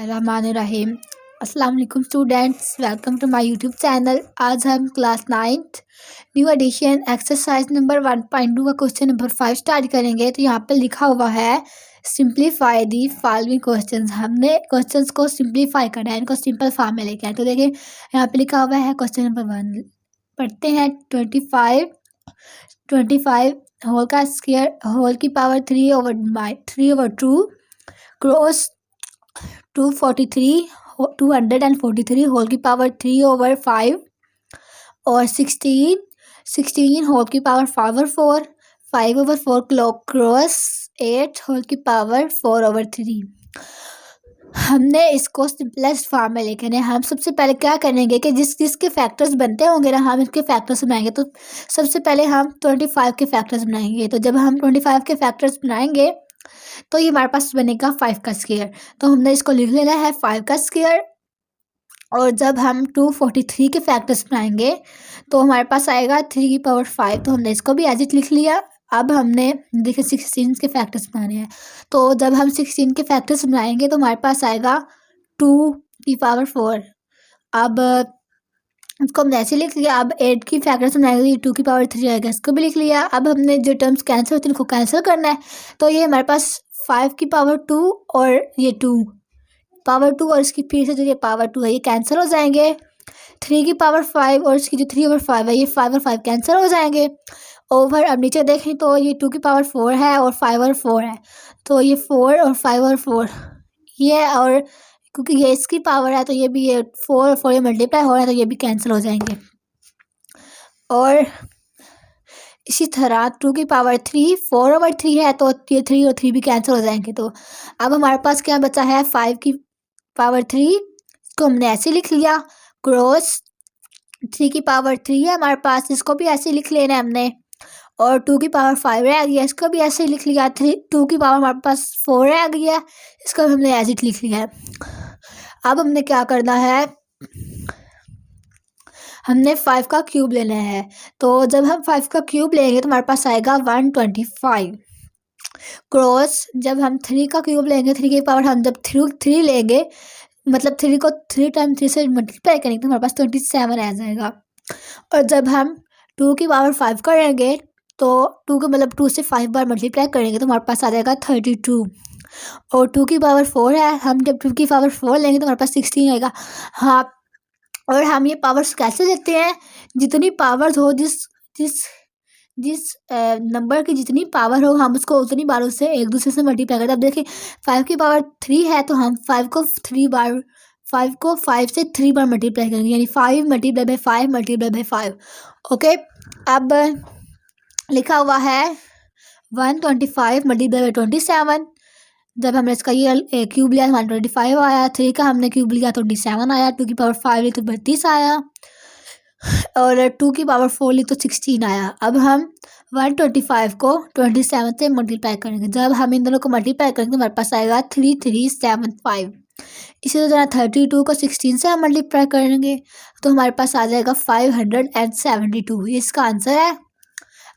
बिस्मिल्लाहिर्रहमानिर्रहीम। अस्सलाम वालेकुम students, welcome to my YouTube channel. आज हम class 9th new edition exercise number 1.2 का क्वेश्चन नंबर 5 स्टार्ट करेंगे। तो यहाँ पे लिखा हुआ है सिंप्लीफाई दी फॉलोइंग क्वेश्चंस। हमने क्वेश्चंस को सिंप्लीफाई करना है, इनको सिंपल फॉर्म में लेके आए। तो देखिए यहाँ पे लिखा हुआ है क्वेश्चन नंबर 1 पढ़ते हैं। 25 होल का स्क्वायर होल की पावर 3/2 क्रॉस 243 होल की पावर 3/5 और 16 होल की पावर 5/4 क्रॉस 8 होल की पावर 4/3। हमने इसको सिंपलेस्ट फॉर्म में लेकर आए। हम सबसे पहले क्या करेंगे कि जिसके फैक्टर्स बनते होंगे ना, हम इसके फैक्टर्स बनाएंगे। तो सबसे पहले हम 25 के फैक्टर्स बनाएंगे। तो जब हम 25 के फैक्टर्स बनाएंगे तो ये हमारे पास बनेगा 5 का स्क्वायर। तो हमने इसको लिख लेना है 5 का स्क्वायर। और जब हम 243 के फैक्टर्स बनाएंगे तो हमारे पास आएगा 3 की पावर 5। तो हमने इसको भी एज इट लिख लिया। अब हमने देखिए 16 के फैक्टर्स बनाने हैं। तो जब हम 16 के फैक्टर्स बनाएंगे तो हमारे पास आएगा 2 की पावर 4। अब इसको हमने ऐसे लिख लिया। अब 8 की फैक्टर्स बनाएंगे, 2 की पावर 3 आएगा, इसको भी लिख लिया। अब हमने जो टर्म्स कैंसिल होती है उनको कैंसिल करना है। तो ये हमारे पास 5 की पावर 2 और ये 2 पावर 2 और इसकी फिर से जो ये पावर 2 है ये कैंसिल हो जाएंगे। 3 की पावर 5 और इसकी जो 3/5 है ये 5 और 5 कैंसिल हो जाएंगे। ओवर अब नीचे देखें तो ये 2 की पावर 4 है और 5 और 4 है। तो ये 4 और 5 और 4 ये, और क्योंकि ये इसकी पावर है तो ये भी, ये 4 और 4 ये मल्टीप्लाई हो रहा है तो ये भी कैंसिल हो जाएंगे। और इसी तरह 2 की पावर 3 4/3 है तो ये 3 और 3 भी कैंसिल हो जाएंगे। तो अब हमारे पास क्या बचा है 5 की पावर 3, इसको हमने ऐसे लिख लिया। क्रॉस 3 की पावर 3 है हमारे पास, इसको भी ऐसे लिख लेना है हमने। और 2 की पावर 5 रह गया, इसको भी ऐसे लिख लिया। 2 की पावर हमारे पास 4 रह गया, इसको हमने एज इट लिख लिया है। अब हमने क्या करना है, हमने 5 का क्यूब लेना है। तो जब हम 5 का क्यूब लेंगे तो हमारे पास आएगा 125 क्रॉस जब हम 3 का क्यूब लेंगे, 3 की पावर हम जब 3 लेंगे मतलब 3 को 3 टाइम 3 से मल्टीप्लाई करेंगे तो हमारे पास 27 आ जाएगा। और जब हम 2 की पावर 5 करेंगे तो 2 को मतलब 2 से 5 बार मल्टीप्लाई करेंगे तो हमारे पास आ जाएगा 32। और 2 की पावर 4 है, हम जब 2 की पावर 4 लेंगे तो हमारे पास 16 आएगा। हाँ, और हम ये पावर्स कैसे लेते हैं, जितनी पावर्स हो जिस नंबर की जितनी पावर हो हम उसको उतनी बारों से एक दूसरे से मल्टीप्लाई करते हैं। अब देखिए 5 की पावर 3 है तो हम 5 को 5 से 3 बार मल्टीप्लाई करेंगे, यानी 5 × 5 × 5। ओके, अब लिखा हुआ है 125 × 27। जब हमने इसका ये क्यूब लिया 125 आया, 3 का हमने क्यूब लिया 27 आया, 2 की पावर 5 ली तो 32 आया, और 2 की पावर 4 ली तो 16 आया। अब हम 125 को 27 से मल्टीप्लाई करेंगे। जब हम इन दोनों को मल्टीप्लाई करेंगे तो हमारे पास आएगा 3375। इसी तरह 32 को 16 से हम मल्टीप्लाई करेंगे तो हमारे पास आ जाएगा 572। ये इसका आंसर है।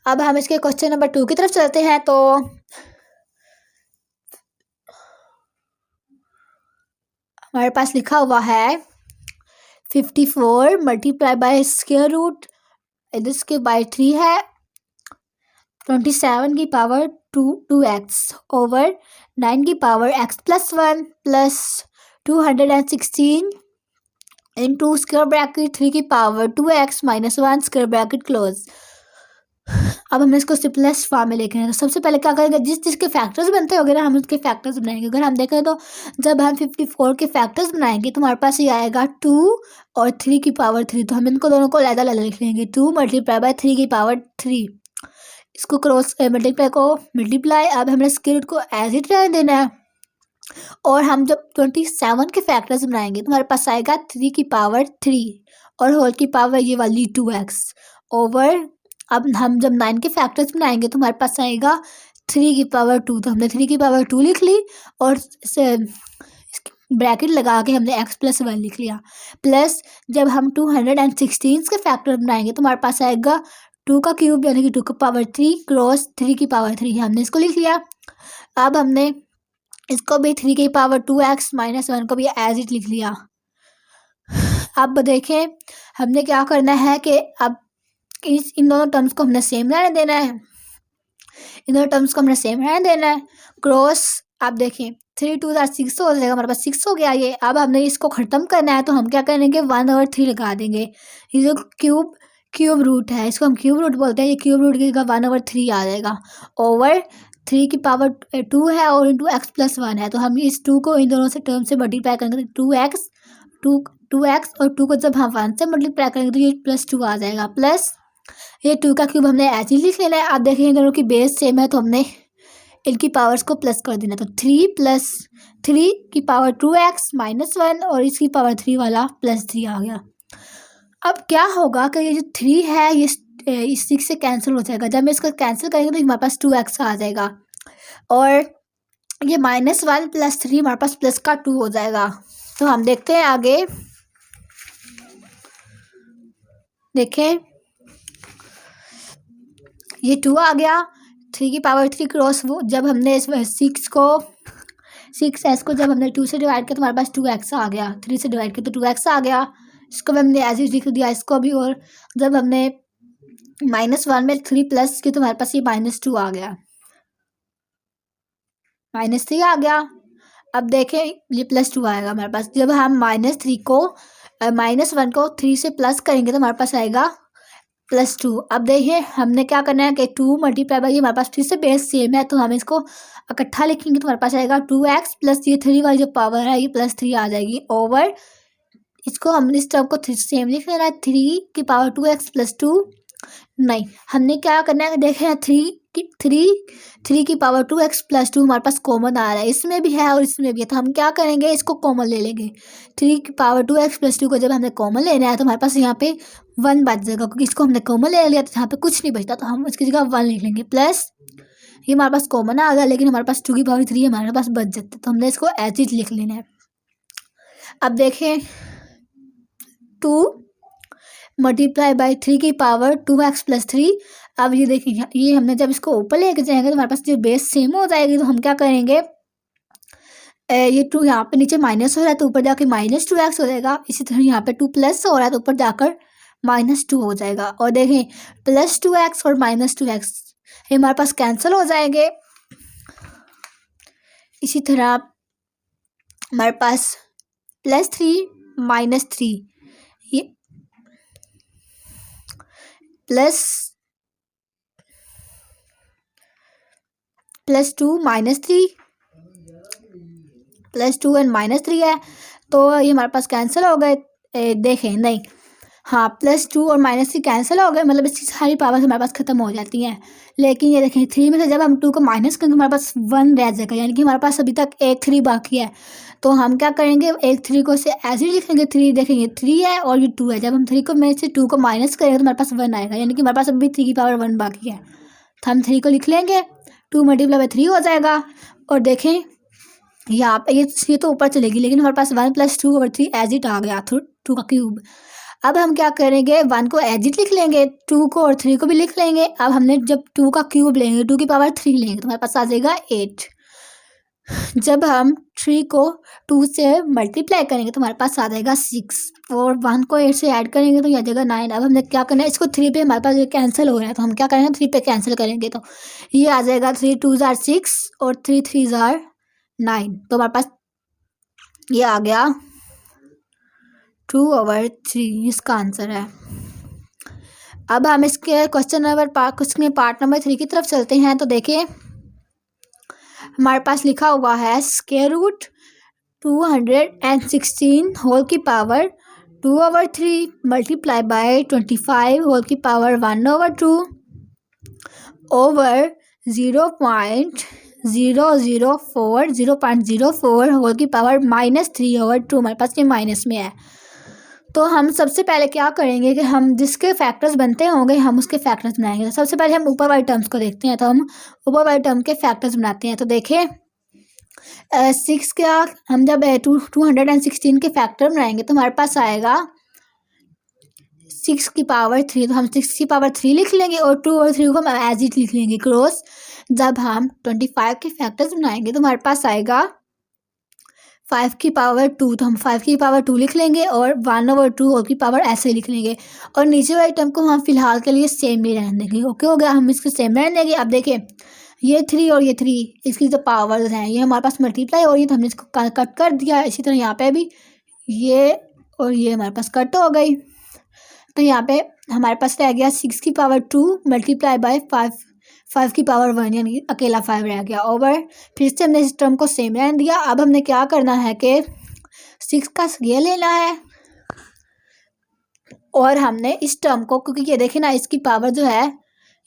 अब हम इसके क्वेश्चन नंबर 2 की तरफ चलते हैं। तो हमारे पास लिखा हुआ है 54 मल्टीप्लाई बाय स्क्वायर रूट इसके बाय 3 है 27 की पावर 2x ओवर 9 की power x+1 plus 216 into square bracket 3 की power 2x - 1 square bracket close. अब हमने इसको सिंपलेस्ट फॉर्म में लेके आए। तो सबसे पहले क्या करेंगे, जिसके फैक्टर्स बनते होंगे ना हम उसके फैक्टर्स बनाएंगे। अगर हम देखें तो जब हम 54 के फैक्टर्स बनाएंगे तो हमारे पास ये आएगा 2 और 3 की पावर 3। तो हम इनको दोनों को अलग-अलग लिख लेंगे। 2 × 3 की पावर 3, इसको क्रॉस मल्टीप्लाई को मल्टीप्लाई। अब हमने स्क्वायर रूट को एज इट रहने देना है। और हम जब 27 के फैक्टर्स बनाएंगे तो हमारे पास आएगा 3 की पावर 3 और होल की पावर ये वाली 2x ओवर। अब हम जब 9 के फैक्टर्स बनाएंगे तो हमारे पास आएगा 3 की पावर 2। तो हमने 3 की पावर 2 लिख ली और ब्रैकेट लगा के हमने x+1 लिख लिया। प्लस जब हम 216 के फैक्टर बनाएंगे तो हमारे पास आएगा 2 का क्यूब यानी कि 2 की पावर 3 क्रॉस 3 की पावर 3, हमने इसको लिख लिया। अब हमने इसको भी 3 की पावर 2x माइनस 1 को भी एज इट लिख लिया। अब देखें हमने क्या करना है कि अब इन दोनों टर्म्स को हमने सेम रहने देना है, इन दोनों टर्म्स को हमने सेम रहने देना है। क्रॉस आप देखें 3 2 6 हो जाएगा, हमारे पास 6 हो गया ये। अब हमने इसको ख़त्म करना है तो हम क्या करेंगे 1/3 लगा देंगे। ये जो क्यूब रूट है इसको हम क्यूब रूट बोलते हैं, ये क्यूब रूट की जगह 1/3 आ जाएगा। ओवर 3 की पावर 2 है और इंटू एक्स प्लस 1 है, तो हम इस 2 को इन दोनों से टर्म से मल्टीप्लाई करेंगे तो 2x और 2 को जब हम 1 से मल्टीप्लाई करेंगे तो ये +2 आ जाएगा। प्लस ये 2 का क्यूब हमने ऐसे ही लिख लेना है। आप देखें इन दोनों की बेस सेम है तो हमने इनकी पावर्स को प्लस कर देना, तो 3 + 3 की पावर 2x माइनस 1 और इसकी पावर 3 वाला +3 आ गया। अब क्या होगा कि ये जो 3 है ये इस 6 से कैंसिल हो जाएगा। जब मैं इसको कैंसिल करेंगे तो हमारे पास 2x आ जाएगा और ये -1 + 3 हमारे पास प्लस का 2 हो जाएगा। तो हम देखते हैं आगे, देखें ये 2 आ गया। 3 की पावर 3 क्रॉस वो जब हमने इस 6s को जब हमने 2 से डिवाइड किया तो हमारे पास 2x आ गया। 3 से डिवाइड किया तो 2x आ गया, इसको भी हमने एज इट लिख दिया इसको भी। और जब हमने -1 में 3 प्लस किया तो हमारे पास ये -2 आ गया, -3 आ गया। अब देखें ये +2 आएगा हमारे पास। जब हम -1 को 3 से प्लस करेंगे तो हमारे पास आएगा +2। अब देखिए हमने क्या करना है कि 2 मल्टीप्लाई बाई, हमारे पास 3 से बेस सेम है तो हम इसको इकट्ठा लिखेंगे तो हमारे पास आएगा 2x प्लस ये 3 वाली जो पावर है ये +3 आ जाएगी। ओवर इसको हम इस टर्म को सेम लिख लेना है, 3 की पावर 2x + 2। नहीं, हमने क्या करना है देखें 3 की पावर 2x + 2 हमारे पास कॉमन आ रहा है, इसमें भी है और इसमें भी है, तो हम क्या करेंगे इसको कॉमन ले लेंगे। 3 की पावर 2x + 2 को जब हमें कॉमन लेना है तो हमारे पास यहाँ पे 1 बच जाएगा, क्योंकि इसको हमने कॉमन ले लिया तो यहाँ पे कुछ नहीं बचता, तो हम इसकी जगह 1 लिख लेंगे। प्लस ये हमारे पास कॉमन आ गया लेकिन हमारे पास 2 की पावर 3 हमारे पास बच जाता है, तो हमने इसको एज इट लिख लेना है। अब देखें 2 मल्टीप्लाई बाई 3 की पावर 2x + 3। अब ये देखिए ये हमने जब इसको ऊपर लेके जाएंगे तो हमारे पास जो बेस सेम हो जाएगी, तो हम क्या करेंगे ये 2 यहाँ पे नीचे माइनस हो रहा है तो ऊपर जाके -2x हो जाएगा। इसी तरह यहाँ पे 2 प्लस हो रहा है तो ऊपर जाकर -2 हो जाएगा। और देखें +2x और -2x ये हमारे पास कैंसिल हो जाएंगे। इसी तरह हमारे पास +3 -3 ये +2 -3 +2 एंड -3 है तो ये हमारे पास कैंसिल हो गए। देखें नहीं, हाँ +2 और -3 कैंसिल हो गए, मतलब इसकी सारी पावर्स हमारे पास ख़त्म हो जाती हैं। लेकिन ये देखें 3 में से जब हम 2 को माइनस करेंगे हमारे पास 1 रह जाएगा, यानी कि हमारे पास अभी तक एक 3 बाकी है। तो हम क्या करेंगे एक 3 को से ऐसे ही लिखेंगे, 3 देखेंगे 3 है और ये 2 है। जब हम 3 को में से 2 को माइनस करेंगे तो हमारे पास 1 आएगा, यानी कि हमारे पास अभी 3 की पावर 1 बाकी है। तो हम 3 को लिख लेंगे, 2 मल्टीप्लाई बाई 3 हो जाएगा। और देखें यहाँ पे ये तो ऊपर चलेगी लेकिन हमारे पास 1 + 2/3 एज इट आ गया, 2 का क्यूब। अब हम क्या करेंगे 1 को एज इट लिख लेंगे, 2 को और 3 को भी लिख लेंगे। अब हमने जब 2 का क्यूब लेंगे 2 की पावर 3 लेंगे तो हमारे पास आ जाएगा 8। जब हम 3 को 2 से मल्टीप्लाई करेंगे तो हमारे पास आ जाएगा 6 और 1 को 8 से ऐड करेंगे तो यह आ जाएगा 9। अब हमने क्या करना है इसको 3 पे हमारे पास ये कैंसिल हो रहा है तो हम क्या करेंगे 3 पे कैंसिल करेंगे तो ये आ जाएगा 3 2 * 6 और 3 3 * 9। तो हमारे पास ये आ गया 2/3 इसका आंसर है। अब हम इसके क्वेश्चन पार्ट नंबर 3 की तरफ चलते हैं। तो देखिए हमारे पास लिखा हुआ है √216 होल की पावर 2/3 मल्टीप्लाई बाय 25 होल की पावर 1/2 ओवर 0.004 होल की पावर -3/2। हमारे पास ये माइनस में है, तो हम सबसे पहले क्या करेंगे कि हम जिसके फैक्टर्स बनते होंगे हम उसके फैक्टर्स बनाएंगे। तो सबसे पहले हम ऊपर वाले टर्म्स को देखते हैं, तो हम ऊपर वाले टर्म के फैक्टर्स बनाते हैं। तो देखिए 6 का हम जब 216 के फैक्टर बनाएंगे तो हमारे पास आएगा 6 की पावर 3, तो हम 6 की पावर 3 लिख लेंगे और 2 और 3 को हम एज इट लिख लेंगे क्रॉस। जब हम 25 के फैक्टर्स बनाएंगे तो हमारे पास आएगा 5 की पावर 2, तो हम 5 की पावर 2 लिख लेंगे और 1/2 होल की पावर ऐसे लिख लेंगे और नीचे वाले टर्म को हम फिलहाल के लिए सेम ही रहने देंगे। ओके हो गया, हम इसको सेम रहने देंगे। अब देखिए ये 3 और ये 3, इसकी जो पावर्स हैं ये हमारे पास मल्टीप्लाई हो रही है, तो हमने इसको कट कर दिया। इसी तरह यहाँ पे भी ये और ये हमारे पास कट हो गई, तो यहाँ पे हमारे पास रह गया 6 की पावर 2 मल्टीप्लाई बाय 5 की पावर 1, यानी अकेला 5 रह गया ओवर। फिर से हमने इस टर्म को सेम रहने दिया। अब हमने क्या करना है कि 6 का स्क्वायर लेना है और हमने इस टर्म को, क्योंकि ये देखें ना इसकी पावर जो है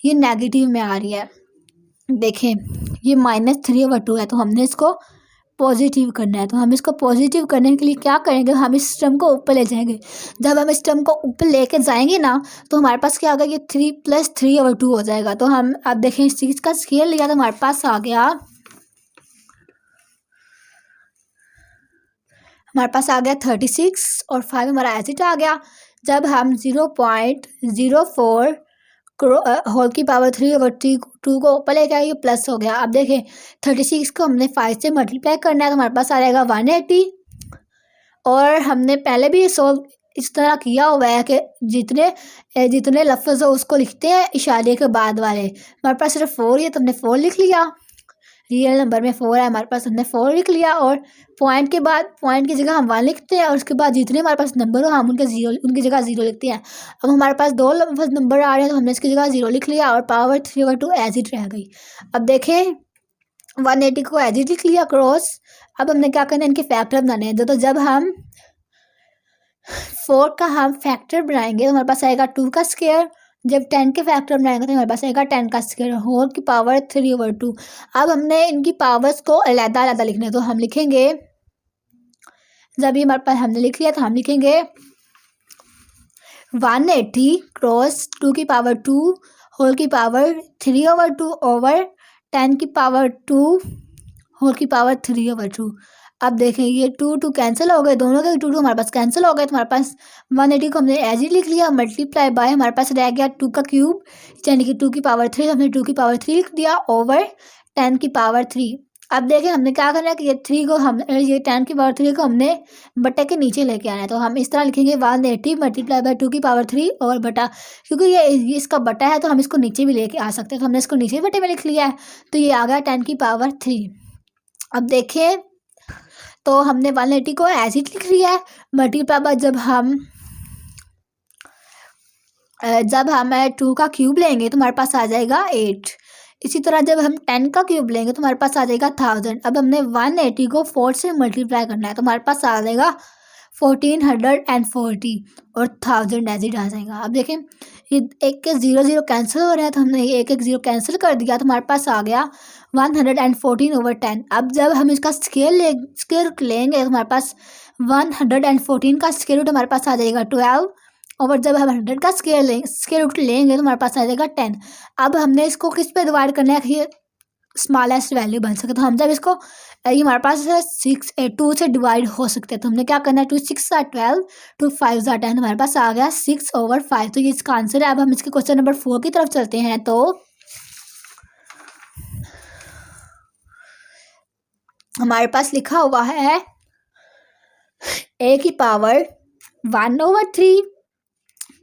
ये नेगेटिव में आ रही है, देखें ये -3/2 है, तो हमने इसको पॉजिटिव करना है। तो हम इसको पॉजिटिव करने के लिए क्या करेंगे, हम इस टर्म को ऊपर ले जाएंगे। जब हम इस टर्म को ऊपर लेके जाएंगे ना तो हमारे पास क्या होगा, ये 3 + 3/2 हो जाएगा। तो हम अब देखें 6 का स्क्वायर लिया तो हमारे पास आ गया, हमारे पास आ गया 36 और 5 हमारा एज इट आ गया। जब हम 0.04 होल की पावर 3/2 को ऊपर लेके आए, ये प्लस हो गया। अब देखें 36 को हमने 5 से मल्टीप्लाई करना है, तो हमारे पास आ जाएगा 180। और हमने पहले भी सॉल्व इस तरह किया हुआ है कि जितने लफ्ज़ हो उसको लिखते हैं इशारे के बाद वाले। हमारे पास सिर्फ 4 है तो हमने 4 लिख लिया, रियल नंबर में 4 है हमारे पास, हमने 4 लिख लिया। और पॉइंट के बाद पॉइंट की जगह हम 1 लिखते हैं और उसके बाद जितने हमारे पास नंबर हो हम उनकी जगह 0 लिखते हैं। अब हमारे पास 2 लफ्ज़ नंबर आ रहे हैं तो हमने इसकी जगह 0 लिख लिया और पावर 3/2 एज इट रह गई। अब देखें 180 को एज इट लिख लिया क्रॉस। अब हमने क्या करना है, इनके फैक्टर बनाने हैं। तो जब हम 4 का हम फैक्टर बनाएंगे तो हमारे पास आएगा 2 का स्क्वायर। जब 10 के फैक्टर बनाएंगे तो हमारे पास आएगा 10 का स्क्वायर होल की पावर 3/2। अब हमने इनकी पावर्स को अलग-अलग लिखना है, तो हम लिखेंगे, जब ये हमारे पास हमने लिख लिया तो हम लिखेंगे 180 क्रॉस 2 की पावर 2 होल की पावर 3/2 ओवर 10 की पावर 2 होल की पावर 3/2। अब देखें ये 2 कैंसिल हो गए, दोनों के 2 हमारे पास कैंसिल हो गए, तो हमारे पास 180 को हमने एज ही लिख लिया मल्टीप्लाई बाय हमारे पास रह गया 2 का क्यूब, यानी कि 2 की पावर 3, हमने 2 की पावर 3 लिख दिया ओवर 10 की पावर 3। अब देखें हमने क्या करना है कि ये 10 की पावर 3 को हमने बटे के नीचे लेके आना है, तो हम इस तरह लिखेंगे 180 मल्टीप्लाई बाय 2 की पावर 3 और बटा, क्योंकि ये इसका बटा है तो हम इसको नीचे भी लेके आ सकते हैं, तो हमने इसको नीचे बटे में लिख लिया है, तो ये आ गया 10 की पावर 3। अब देखें तो हमने 180 को एज इट लिख लिया है मल्टीप्लाई बाय जब हम 2 का क्यूब लेंगे तो हमारे पास आ जाएगा 8। इसी तरह जब हम 10 का क्यूब लेंगे तो हमारे पास आ जाएगा 1000। अब हमने 180 को 4 से मल्टीप्लाई करना है तो हमारे पास आ जाएगा 1440 और 1000 एज इट आ जाएगा। अब देखें ये एक के 0 कैंसिल हो रहा है तो हमने एक 0 कैंसिल कर दिया, तो हमारे पास आ गया 114/10। अब जब हम इसका स्क्वायर रूट लेंगे तो हमारे पास 114 का स्क्वायर रूट हमारे पास आ जाएगा 12 और जब हम 100 का स्क्वायर रूट लेंगे तो हमारे पास आ जाएगा 10। अब हमने इसको किस पे डिवाइड करना है कि ये स्मॉलेस्ट वैल्यू बन सके, तो हम जब इसको ये हमारे पास 2 से डिवाइड हो सकते हैं, तो हमने क्या करना है 2 6 = 12, 2 5 = 10, हमारे पास आ गया 6/5। तो ये इसका आंसर है। अब हम इसके क्वेश्चन नंबर 4 की तरफ चलते हैं। तो हमारे पास लिखा हुआ है a की पावर 1/3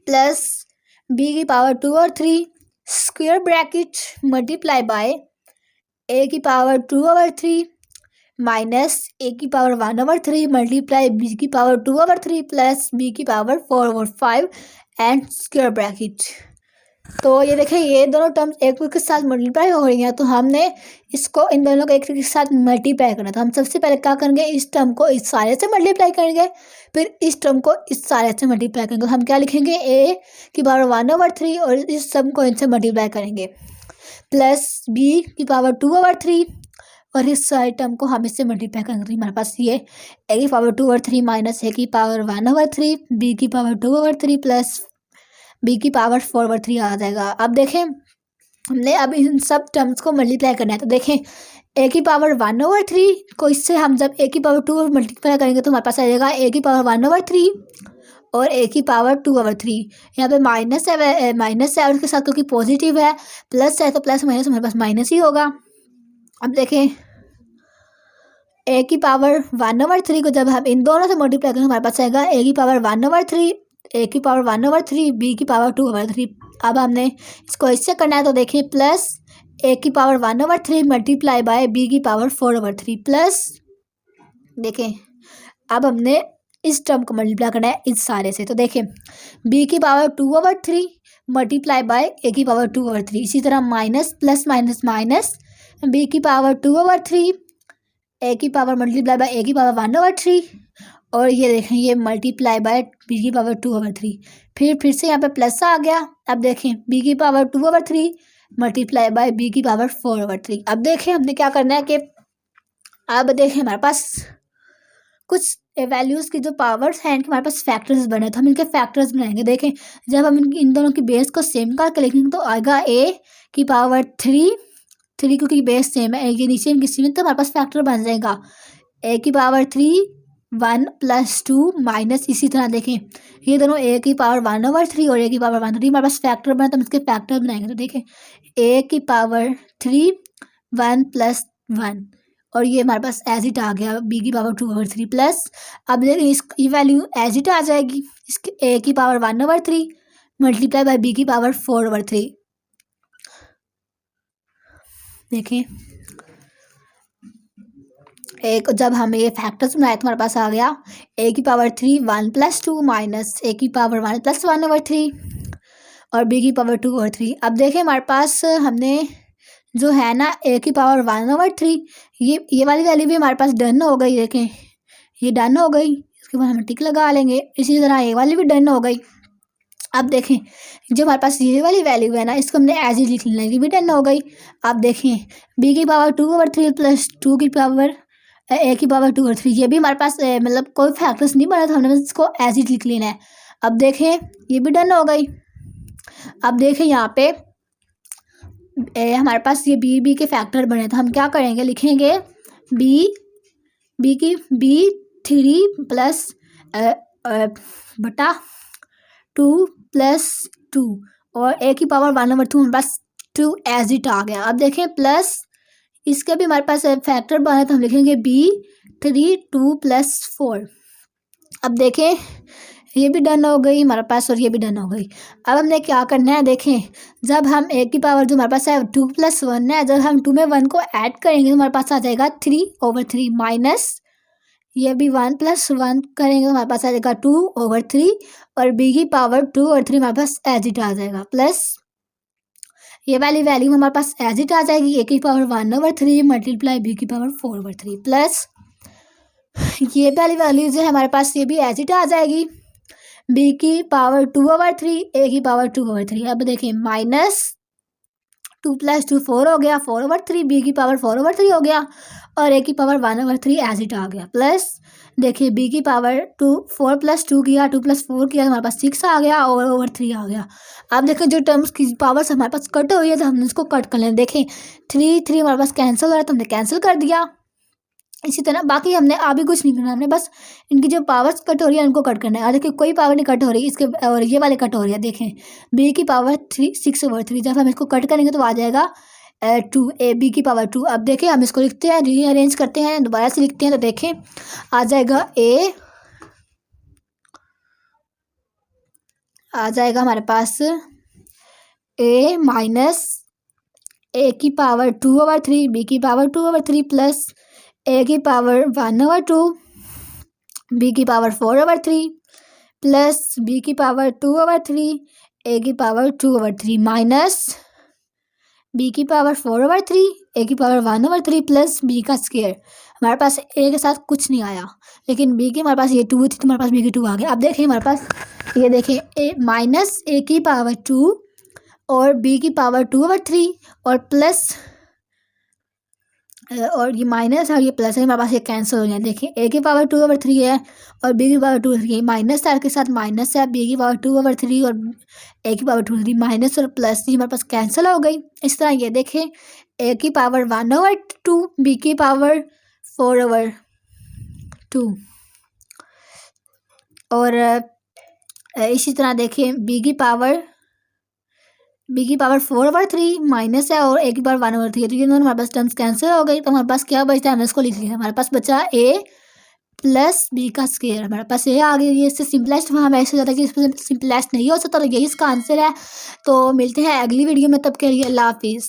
प्लस b की power 2/3 square bracket multiply by a की पावर 2/3 माइनस a की पावर 1/3 मल्टीप्लाई b की पावर 2/3 प्लस b की पावर 4/5 एंड स्क्वायर ब्रैकेट। तो ये देखें ये दोनों टर्म्स एक के साथ मल्टीप्लाई हो रही हैं, तो हमने इसको इन दोनों को एक के साथ मल्टीप्लाई करना। तो हम सबसे पहले क्या करेंगे, इस टर्म को इस सारे से मल्टीप्लाई करेंगे, फिर इस टर्म को इस सारे से मल्टीप्लाई करेंगे। तो हम क्या लिखेंगे a की पावर 1/3 और इस सब को इनसे मल्टीप्लाई करेंगे प्लस b की पावर 2/3 और इस सारे टर्म को हम इससे मल्टीप्लाई करेंगे। तो हमारे पास ये a की पावर 2/3 माइनस a की पावर 1/3 b की पावर 2/3 प्लस b की पावर 4/3 आ जाएगा। अब देखें हमने अब इन सब टर्म्स को मल्टीप्लाई करना है, तो देखें a की पावर 1/3 को इससे हम जब a की पावर 2 मल्टीप्लाई करेंगे तो हमारे पास आ जाएगा a की पावर 1/3 और ए की पावर 2/3। यहाँ पे माइनस है और उसके साथ क्योंकि पॉजिटिव है प्लस है तो प्लस माइनस हमारे पास माइनस ही होगा। अब देखें ए की पावर 1/3 को जब हम इन दोनों से मल्टीप्लाई करेंगे हमारे पास आएगा ए की पावर 1/3, ए की पावर 1/3, बी की पावर 2/3। अब हमने इसको इससे करना है तो देखिए प्लस ए की पावर 1/3 मल्टीप्लाई बाय बी की पावर 4/3 प्लस देखें अब हमने इस टर्म को मल्टीप्लाई करना है इस सारे से तो देखें बी की पावर 2/3 मल्टीप्लाई बाय ए की पावर 2/3। इसी तरह minus plus minus minus b की पावर 2/3 ए की पावर मल्टीप्लाई बाय ए की पावर 1/3 और ये देखें ये मल्टीप्लाई बाय बी की पावर 2/3। फिर से यहाँ पे प्लस आ गया। अब देखें बी की पावर 2/3 मल्टीप्लाई बाय बी की पावर 4/3। अब देखें हमने क्या करना है कि अब देखें हमारे पास कुछ वैल्यूज़ की जो पावर्स हैं इनके हमारे पास फैक्टर्स बने तो हम इनके फैक्टर्स बनाएंगे। देखें जब हम इन दोनों की बेस को सेम करके लिखेंगे तो आएगा ए की पावर 3 क्योंकि बेस सेम है ये नीचे इनकी सेम तो हमारे पास फैक्टर बन जाएगा ए की पावर 3 1 + 2 माइनस इसी तरह देखें ये दोनों ए की पावर 1/3 और ए की पावर 1/3 हमारे पास फैक्टर बने तो हम इसके फैक्टर बनाएंगे तो देखें ए की पावर 3 1 + 1 और ये हमारे पास एज इट आ गया बी की पावर 2/3 प्लस अब देखिए ये वैल्यू एज इट आ जाएगी इसके ए की पावर 1/3 मल्टीप्लाई बाय बी की पावर 4/3। देखें एक जब हम ये फैक्टर्स बनाए तो हमारे पास आ गया ए की पावर 3 1 + 2 माइनस ए की पावर 1 + 1/3 और बी की पावर 2/3। अब देखें हमारे पास हमने जो है ना ए की पावर 1/3 ये वाली वैल्यू भी हमारे पास डन हो गई। देखें ये डन हो गई इसके बाद हम टिक लगा लेंगे। इसी तरह ये वाली भी डन हो गई। अब देखें जो हमारे पास ये वाली वैल्यू है ना इसको हमने एज इट लिख लेना ये भी डन हो गई। अब देखें बी की पावर 2/3 + 2 की पावर ए की पावर 2/3 ये भी हमारे पास मतलब कोई फैक्टर्स नहीं बना तो हमने बस इसको एज इट लिख लेना है। अब देखें ये भी डन हो गई। अब देखें यहाँ पे हमारे पास ये बी के फैक्टर बने तो हम क्या करेंगे लिखेंगे बी 3 प्लस बटा 2 + 2 और ए की पावर 1/2 हमारे पास 2 एज इट आ गया। अब देखें प्लस इसके भी हमारे पास फैक्टर बने तो हम लिखेंगे B3 2 + 4। अब देखें ये भी डन हो गई हमारे पास और ये भी डन हो गई। अब हमने क्या करना है देखें जब हम ए की पावर जो हमारे पास है 2 + 1 है जब हम 2 में 1 को ऐड करेंगे तो हमारे पास आ जाएगा 3/3 माइनस ये भी 1 + 1 करेंगे तो हमारे पास आ जाएगा 2/3 और बी की पावर 2/3 हमारे पास एज इट आ जाएगा प्लस ये वाली वैल्यू हमारे पास एज इट आ जाएगी ए की पावर 1/3 मल्टीप्लाई बी की पावर 4/3 प्लस ये वाली वैल्यू जो है हमारे पास ये भी एज इट आ जाएगी बी की पावर 2/3 ए की पावर 2/3। अब देखिए माइनस 2 + 2 4 हो गया 4/3 बी की पावर 4/3 हो गया और ए की पावर 1/3 एज इट आ गया प्लस देखिए बी की पावर 4 + 2 किया 2 + 4 किया तो हमारे पास 6 आ गया और /3 आ गया। अब देखें जो टर्म्स की पावर्स हमारे पास कट हुई है तो हमने उसको कट कर लें। देखें 3 हमारे पास कैंसिल हो रहा है तो हमने कैंसिल कर दिया। इसी तरह बाकी हमने अभी कुछ नहीं करना हमने बस इनकी जो पावर्स कट हो रही है उनको कट करना है। और देखिए कोई पावर नहीं कट हो रही इसके और ये वाले कट हो रही है। देखें बी की पावर 6/3 जब हम इसको कट करेंगे तो आ जाएगा 2 ए बी की पावर 2। अब देखें हम इसको लिखते हैं रीअरेंज करते हैं दोबारा से लिखते हैं तो देखें आ जाएगा हमारे पास ए माइनस ए की पावर 2/3 बी की पावर 2/3 प्लस ए की पावर 1/2 बी की पावर 4/3 प्लस बी की पावर 2/3 ए की पावर 2/3 माइनस बी की पावर 4/3 ए की पावर 1/3 प्लस बी का स्क्वायर। हमारे पास ए के साथ कुछ नहीं आया लेकिन बी की हमारे पास ये 2 थी तो हमारे पास बी की 2 आ गया। अब देखिए हमारे पास ये देखें ए माइनस ए की पावर 2 और बी की पावर 2/3 और प्लस और ये माइनस और ये प्लस है हमारे पास ये कैंसिल हो गया। देखिए ए की पावर 2/3 है और बी की पावर 2/3 माइनस है के साथ माइनस है बी की पावर 2/3 और ए की पावर 2/3 माइनस और प्लस ये हमारे पास कैंसिल हो गई। इस तरह ये देखें ए की पावर 1/2 बी की पावर 4/2 और इसी तरह देखिए बी की पावर 4/3 माइनस है और ए की पावर 1/3 है, तो ये दोनों हमारे पास टर्म्स कैंसिल हो गई। तो हमारे पास क्या बचता है, हमने इसको लिख लिया। हमारे पास बचा ए प्लस बी का स्क्वायर। हमारे पास ये आ गई। ये इससे सिंपलेस्ट वहाँ ऐसे जाता है कि इसमें सिंपलेस्ट नहीं हो सकता, तो यही इसका आंसर है। तो मिलते हैं अगली वीडियो में, तब के लिए अल्लाह हाफिज़।